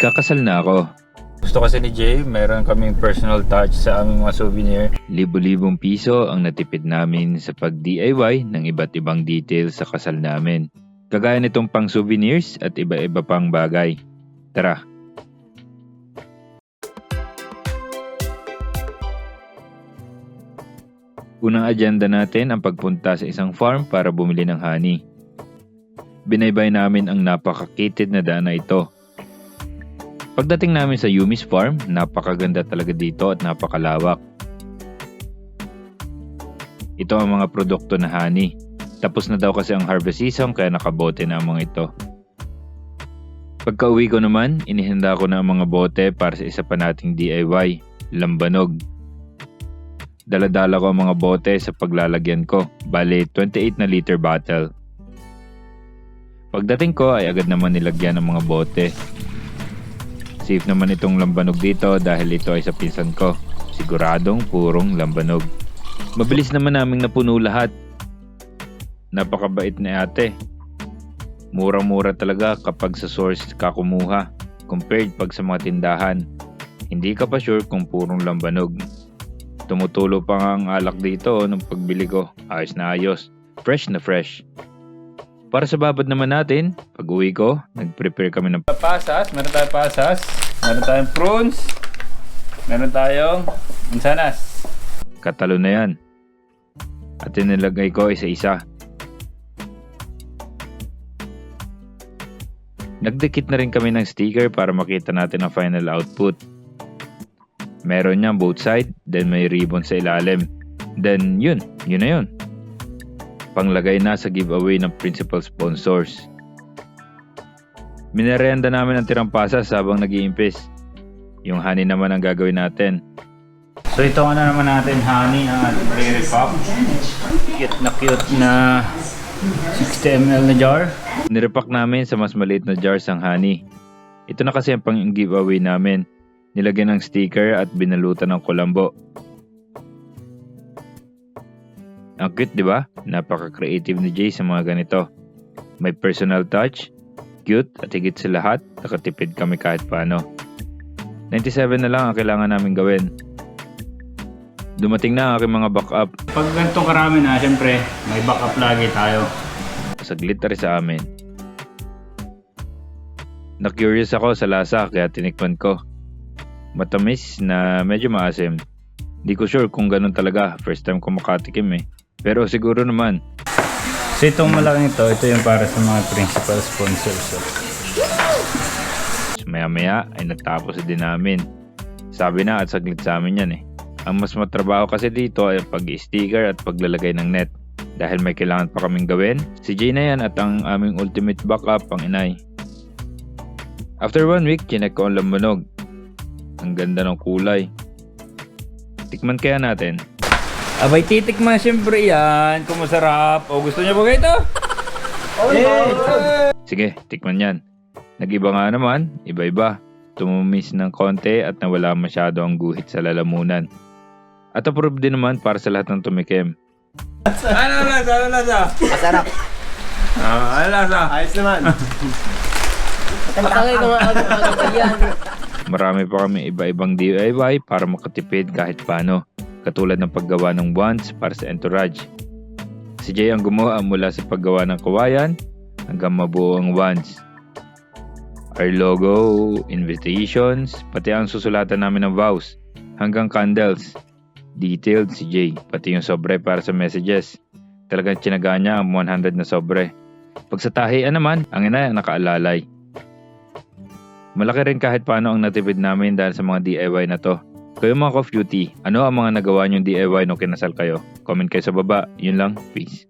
Ikakasal na ako. Gusto kasi ni Jay, meron kaming personal touch sa aming mga souvenir. Libo-libong piso ang natipid namin sa pag-DIY ng iba't ibang details sa kasal namin. Kagaya nitong pang souvenirs at iba-iba pang bagay. Tara! Unang agenda natin ang pagpunta sa isang farm para bumili ng honey. Binaybay namin ang napakakitid na daan na ito. Pagdating namin sa Yumi's Farm, napakaganda talaga dito at napakalawak. Ito ang mga produkto na honey. Tapos na daw kasi ang harvest season kaya nakabote na ang mga ito. Pagka-uwi ko naman, inihanda ko na ang mga bote para sa isa pa nating DIY, lambanog. Dala-dala ko ang mga bote sa paglalagyan ko, bali 28 na liter bottle. Pagdating ko ay agad naman nilagyan ng mga bote. Safe naman itong lambanog dito dahil ito ay sa pinsan ko. Siguradong purong lambanog. Mabilis naman naming napuno lahat. Napakabait na ate. Murang-mura talaga kapag sa source ka kumuha compared pag sa mga tindahan. Hindi ka pa sure kung purong lambanog. Tumutulo pa nga ang alak dito nung pagbili ko. Ayos na ayos. Fresh na fresh. Para sa babad naman natin, pag uwi ko, nag-prepare kami ng Pasas, meron tayong pasas, meron tayong prunes, meron tayong mansanas. katalo na yan. At tinilagay ko isa-isa. Nagdikit na rin kami ng sticker para makita natin ang final output. Meron niyang both side, then may ribbon sa ilalim. Then yun na yun. Panglagay na sa giveaway ng principal sponsors. Minerienda namin ang tirang pasas habang nag-iimpis. Yung honey naman ang gagawin natin. So ito na naman natin honey ang ating dairy pop. Cute na 60 ml na jar. Nirepack namin sa mas maliit na jars ang honey. Ito na kasi ang pang-giveaway namin. Nilagyan ng sticker at binalutan ng kulambo. Ang cute, di ba? Napaka-creative ni Jay sa mga ganito. May personal touch, cute at higit sa lahat, nakatipid kami kahit paano. 97 na lang ang kailangan namin gawin. Dumating na ang aking mga backup. Pag ganitong karami na, syempre, may backup lagi tayo. Saglit na rin sa amin. Na-curious ako sa lasa kaya tinikman ko. Matamis na medyo maasim. Di ko sure kung ganun talaga. First time ko makatikim eh. Pero siguro naman. So itong malaking ito yung para sa mga principal sponsors. So. Maya-maya ay natapos din namin. Sabi na at saglit sa amin yan eh. Ang mas matrabaho kasi dito ay pag-sticker at paglalagay ng net. Dahil may kailangan pa kaming gawin, si Jay na yan at ang aming ultimate backup ang inay. After 1 week, chinek ko ang lambanog. Ang ganda ng kulay. Tikman kaya natin. Abay, titikman siyempre yan. Kung masarap. O gusto niyo ba ito? Sige, tikman yan. Nag-iba nga naman, iba-iba. Tumumis ng konti at nawala masyado ang guhit sa lalamunan. At approved din naman para sa lahat ng tumikim. Ano lasa? Masarap. Ano lasa? Ayos naman. Matangay ko nga agad yan. Marami pa kami iba-ibang DIY para makatipid kahit paano. Katulad ng paggawa ng wands para sa entourage. Si Jay ang gumawa mula sa paggawa ng kawayan hanggang mabuo ang wands. Our logo, invitations, pati ang susulatan namin ng vows, hanggang candles. Detailed si Jay, pati yung sobre para sa messages. Talagang tsinaga niya ang 100 na sobre. Pag sa tahian naman, ang inay ang nakaalalay. Malaki rin kahit paano ang natipid namin dahil sa mga DIY na to. Kayo mga ka-Futy, ano ang mga nagawa niyong DIY nung kinasal kayo? Comment kayo sa baba. Yun lang. Peace.